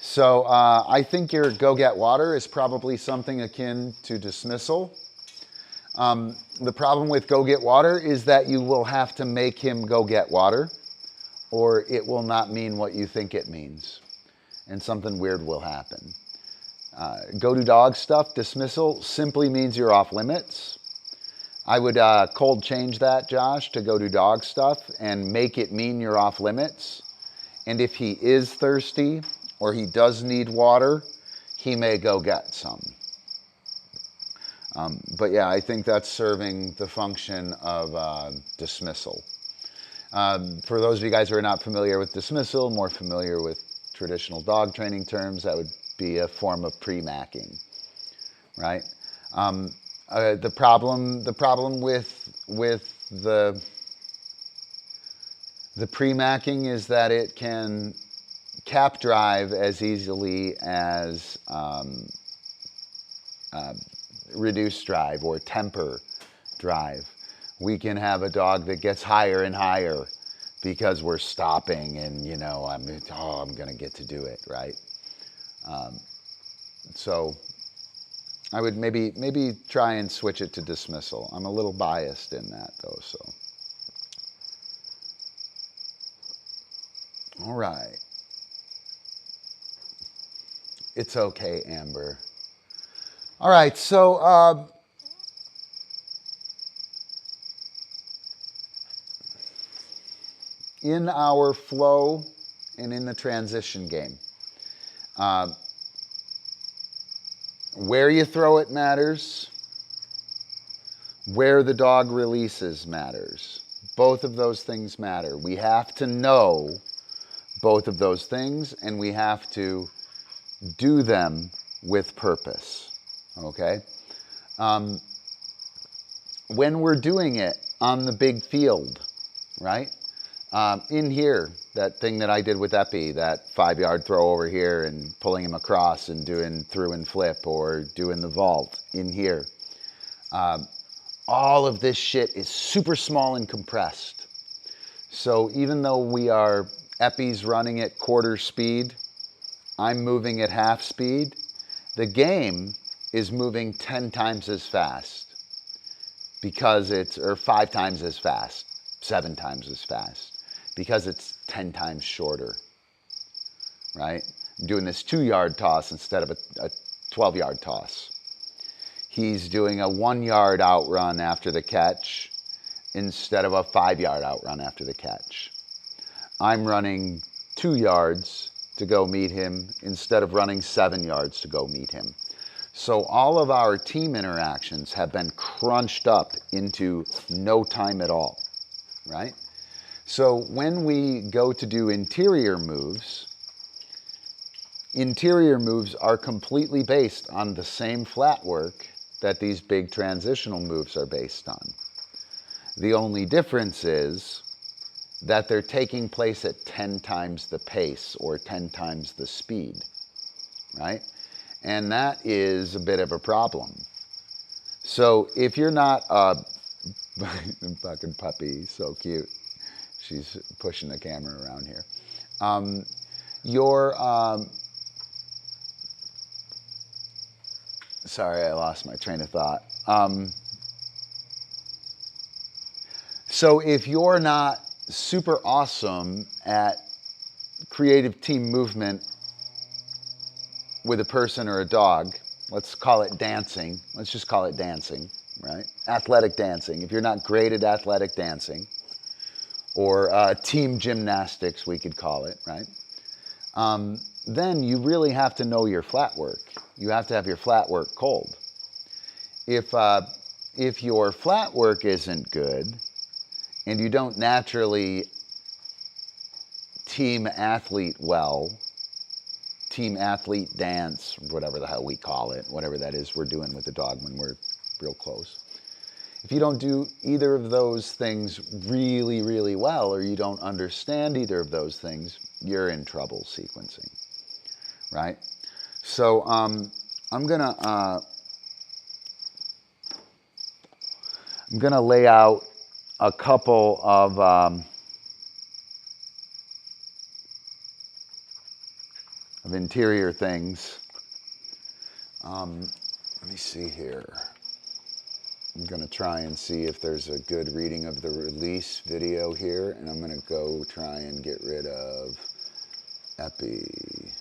So I think your go get water is probably something akin to dismissal. The problem with go get water is that you will have to make him go get water, or it will not mean what you think it means, and something weird will happen. Go do dog stuff, dismissal, simply means you're off limits. I would cold change that, Josh, to go do dog stuff and make it mean you're off limits. And if he is thirsty or he does need water, he may go get some. But yeah, I think that's serving the function of dismissal. For those of you guys who are not familiar with dismissal, more familiar with traditional dog training terms, that would be a form of pre-macking, right? The problem with the pre-macking is that it can cap drive as easily as reduce drive or temper drive. We can have a dog that gets higher and higher because we're stopping and, you know, I'm going to get to do it, right? So I would maybe try and switch it to dismissal. I'm a little biased in that, though, so. All right. It's okay, Amber. All right, so in our flow and in the transition game, where you throw it matters. Where the dog releases matters. Both of those things matter. We have to know both of those things, and we have to do them with purpose, okay? When we're doing it on the big field, right? In here, that thing that I did with Epi, that 5-yard throw over here and pulling him across and doing through and flip or doing the vault in here. All of this shit is super small and compressed. So even though Epi's running at quarter speed, I'm moving at half speed, the game is moving 10 times as fast because or 5 times as fast, 7 times as fast. Because it's 10 times shorter, right? I'm doing this 2-yard toss instead of a 12-yard toss. He's doing a 1-yard outrun after the catch instead of a 5-yard outrun after the catch. I'm running 2 yards to go meet him instead of running 7 yards to go meet him. So all of our team interactions have been crunched up into no time at all, right? So when we go to do interior moves are completely based on the same flat work that these big transitional moves are based on. The only difference is that they're taking place at 10 times the pace or 10 times the speed, right? And that is a bit of a problem. So if you're not a fucking puppy, so cute. She's pushing the camera around here. Sorry, I lost my train of thought. So if you're not super awesome at creative team movement with a person or a dog, let's call it dancing. Let's just call it dancing, right? Athletic dancing. If you're not great at athletic dancing, or team gymnastics, we could call it, right? Then you really have to know your flat work. You have to have your flat work cold. If your flat work isn't good, and you don't naturally team athlete well, team athlete dance, whatever the hell we call it, whatever that is we're doing with the dog when we're real close. If you don't do either of those things really, really well, or you don't understand either of those things, you're in trouble sequencing, right? So I'm gonna lay out a couple of interior things. Let me see here. I'm going to try and see if there's a good reading of the release video here, and I'm going to go try and get rid of Epi.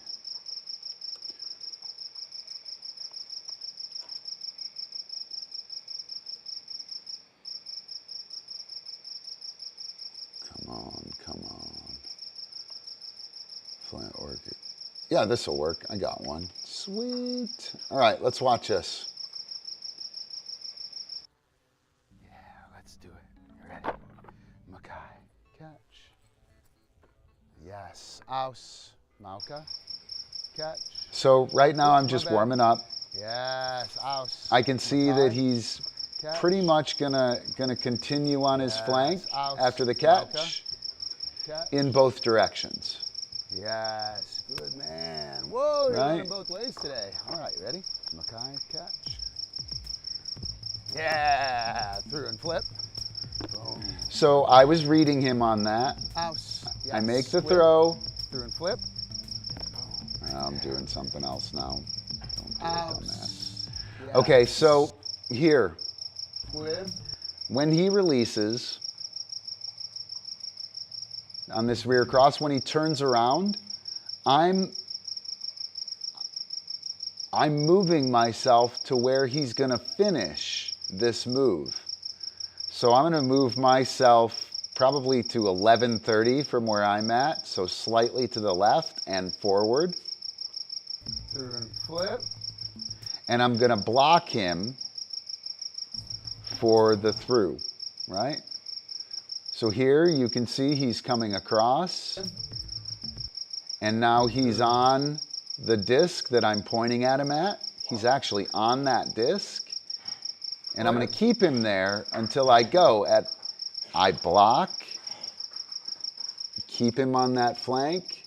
Come on. Flat work. Yeah, this will work. I got one. Sweet. All right, let's watch this. Let's do it. Ready? Makai. Catch. Yes. Aus. Mauka. Catch. So right now I'm just warming up. Yes. Aus. I can see Makai. that he's Catch. pretty much gonna continue on his flank Aus. after the catch Catch. in both directions. Yes. Good man. Whoa, you're Right. going both ways today. All right, ready? Makai. Catch. Yeah, through and flip. Boom. So I was reading him on that. House. I make the Squib. throw. Through and flip. I'm doing something else now. Don't do it on that. House. Okay, so here, Squib. when he releases on this rear cross, when he turns around, I'm moving myself to where he's gonna finish this move. So I'm gonna move myself probably to 1130 from where I'm at, so slightly to the left and forward. Through and flip. And I'm gonna block him for the through, right? So here you can see he's coming across, and now he's on the disc that I'm pointing at him at. He's actually on that disc, and I'm gonna keep him there until I go at, I block, keep him on that flank,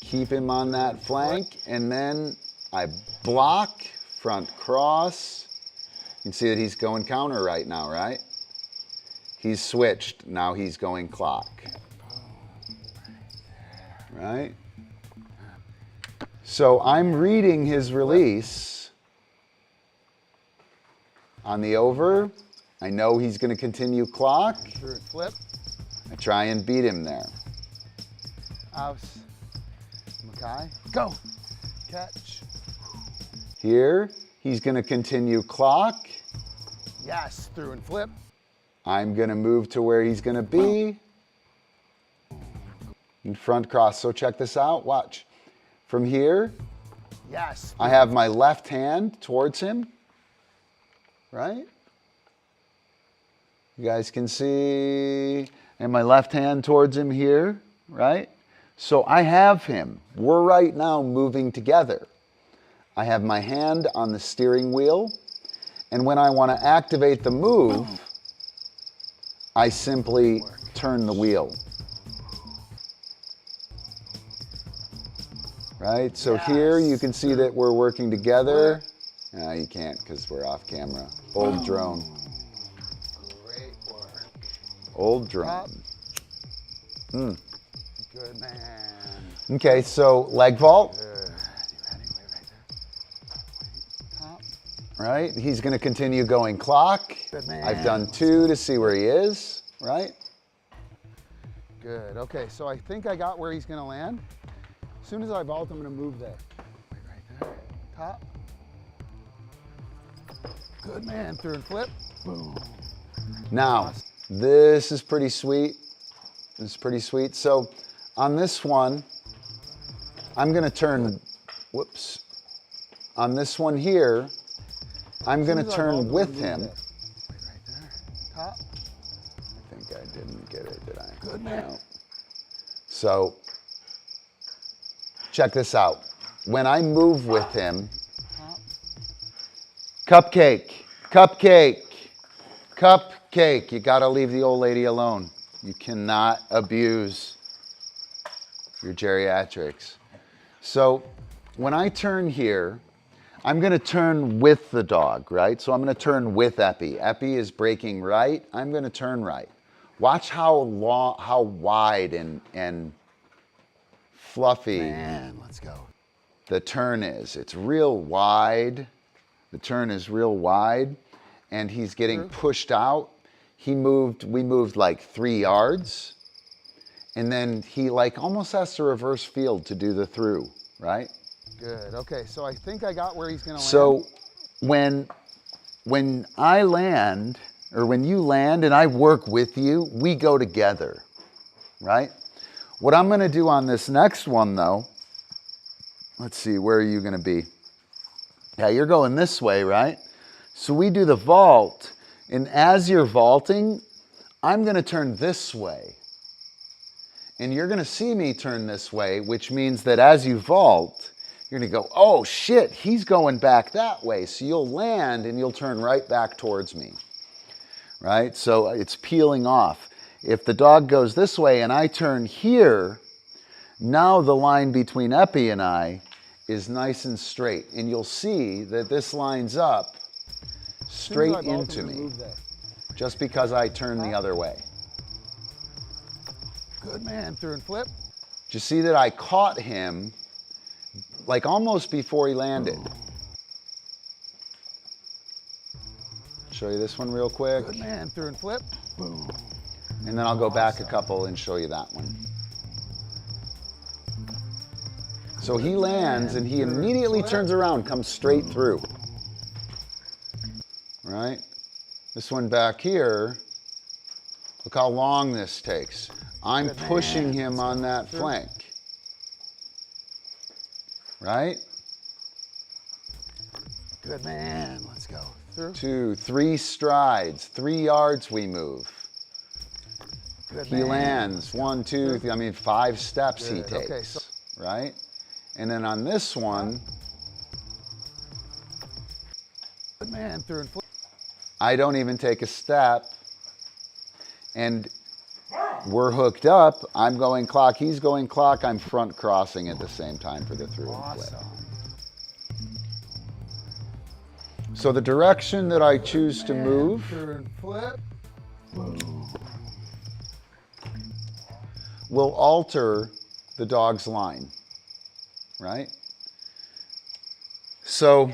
keep him on that flank, and then I block, front cross. You can see that he's going counter right now, right? He's switched, now he's going clock. Right? So I'm reading his release on the over. I know he's gonna continue clock. Through and flip. I try and beat him there. House. Mackay. Go. Catch. Here, he's gonna continue clock. Yes. Through and flip. I'm gonna move to where he's gonna be. In front cross, so check this out, watch. From here, Yes. I have my left hand towards him, right? You guys can see, and my left hand towards him here, right? So I have him. We're right now moving together. I have my hand on the steering wheel, and when I want to activate the move, I simply turn the wheel. Right, so here you can see that we're working together. No, you can't because we're off camera. Old drone. Great work. Old drone. Good man. Okay, so leg vault. Right, he's going to continue going clock. Good man. I've done 2 to see where he is, right? Good. Okay, so I think I got where he's going to land. As soon as I vault, I'm going to move there. Right there. Top. Good man. Through and flip. Boom. Now, this is pretty sweet. This is pretty sweet. So on this one, I'm going to turn, whoops. On this one here, I'm going to turn with him. Right there. Top. I think I didn't get it, did I? Good man. No. So, check this out. When I move with him, cupcake, cupcake, cupcake. You gotta leave the old lady alone. You cannot abuse your geriatrics. So, when I turn here, I'm gonna turn with the dog, right? So I'm gonna turn with Epi. Epi is breaking right, I'm gonna turn right. Watch how long, how wide and fluffy Man, let's go. the turn is. It's real wide. The turn is real wide, and he's getting pushed out. We moved like 3 yards, and then he like almost has to reverse field to do the through, right? Good. Okay, so I think I got where he's going to land. So when I land, or when you land and I work with you, we go together, right? What I'm gonna do on this next one though, let's see, where are you gonna be? Yeah, you're going this way, right? So we do the vault, and as you're vaulting, I'm gonna turn this way. And you're gonna see me turn this way, which means that as you vault, you're gonna go, oh shit, he's going back that way. So you'll land and you'll turn right back towards me, right? So it's peeling off. If the dog goes this way and I turn here, now the line between Epi and I is nice and straight. And you'll see that this lines up straight into me just because I turned the other way. Good man, through and flip. Did you see that I caught him like almost before he landed? Show you this one real quick. Good man, through and flip. Boom. And then I'll go back a couple and show you that one. So he lands and he immediately turns around, comes straight through. Right? This one back here, look how long this takes. I'm pushing him on that flank. Right? Good man, let's go. Through. 2, 3 strides, 3 yards we move. Good He man. lands, 1, 2, 3, I mean 5 steps he Good. takes, Okay, so- right? And then on this one, Good man, through and flip. I don't even take a step, and we're hooked up. I'm going clock, he's going clock, I'm front crossing at the same time for the through and flip. So the direction that I choose to move Through and flip. will alter the dog's line, right? So